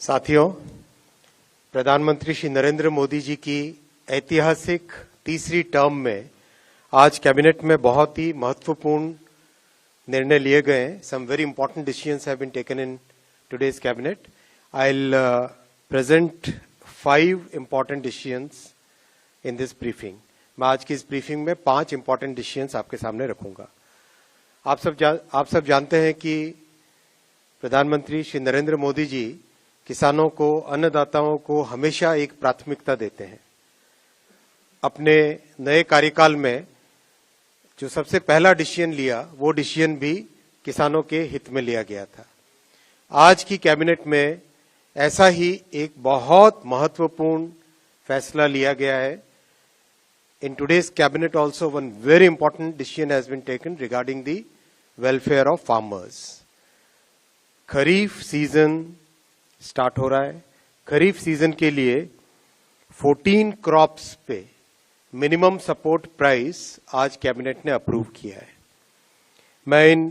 साथियों, प्रधानमंत्री श्री नरेंद्र मोदी जी की ऐतिहासिक तीसरी टर्म में आज कैबिनेट में बहुत ही महत्वपूर्ण निर्णय लिए गए। Some very important decisions have been taken in today's cabinet. I will present 5 important decisions in this briefing. मैं आज की इस ब्रीफिंग में 5 इंपॉर्टेंट डिसीजंस आपके सामने रखूंगा। आप सब जानते हैं कि प्रधानमंत्री श्री नरेंद्र मोदी जी किसानों को, अन्नदाताओं को हमेशा एक प्राथमिकता देते हैं। अपने नए कार्यकाल में जो सबसे पहला डिसीजन लिया, वो डिसीजन भी किसानों के हित में लिया गया था। आज की कैबिनेट में ऐसा ही एक बहुत महत्वपूर्ण फैसला लिया गया है। In today's cabinet also one very important decision has been taken regarding the welfare of farmers. Kharif season start हो रहा है। खरीफ सीजन के लिए 14 क्रॉप्स पे मिनिमम सपोर्ट प्राइस आज कैबिनेट ने अप्रूव किया है। मैं इन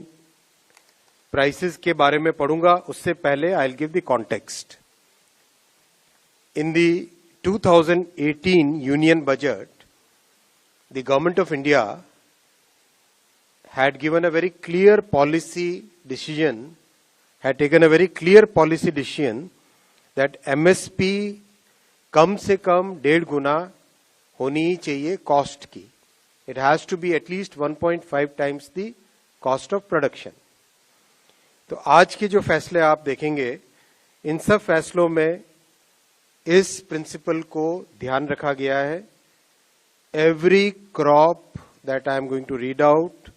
प्राइसेस के बारे में पढ़ूंगा, उससे पहले I will give the context. In the 2018 union budget, the government of India had given a very clear policy decision, had taken a very clear policy decision that MSP कम से कम 1.5 गुना होनी ही चाहिए कॉस्ट की। It has to be at least 1.5 times the cost of production. तो आज के जो फैसले आप देखेंगे, इन सब फैसलों में इस प्रिंसिपल को ध्यान रखा गया है। Every crop that I am going to read out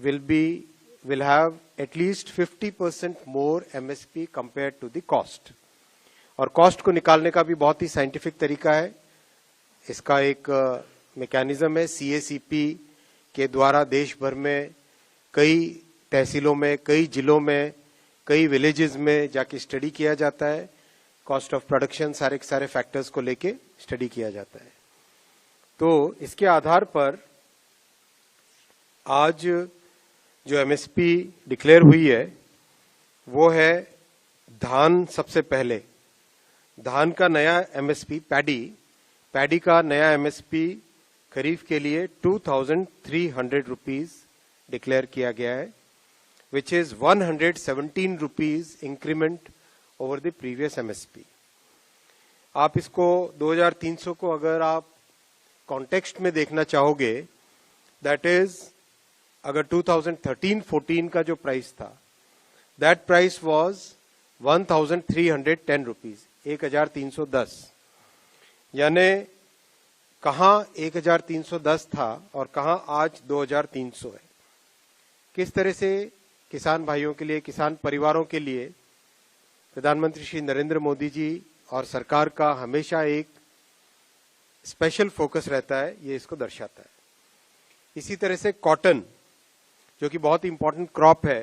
will have at least 50% more MSP compared to the cost. और कॉस्ट को निकालने का भी बहुत ही साइंटिफिक तरीका है। इसका एक मैकेनिज्म है। CACP के द्वारा देश भर में कई तहसीलों में, कई जिलों में, कई विलेजेस में जाके स्टडी किया जाता है। कॉस्ट ऑफ प्रोडक्शन सारे फैक्टर्स को लेके स्टडी किया जाता है। तो इसके आधार पर आज जो MSP डिक्लेयर हुई है वो है धान। सबसे पहले धान का नया MSP, पैडी का नया MSP खरीफ के लिए 2300 रुपीज डिक्लेयर किया गया है, which is 117 rupees increment over the previous MSP। आप इसको 2300 को अगर आप कॉन्टेक्स्ट में देखना चाहोगे, दैट इज अगर 2013-14 का जो प्राइस था, दैट प्राइस वाज 1310 रुपीज, 1310। यानी कहां 1310 था और कहां आज 2300 है। किस तरह से किसान भाइयों के लिए, किसान परिवारों के लिए प्रधानमंत्री श्री नरेंद्र मोदी जी और सरकार का हमेशा एक स्पेशल फोकस रहता है, ये इसको दर्शाता है। इसी तरह से कॉटन, जो कि बहुत ही इंपॉर्टेंट क्रॉप है,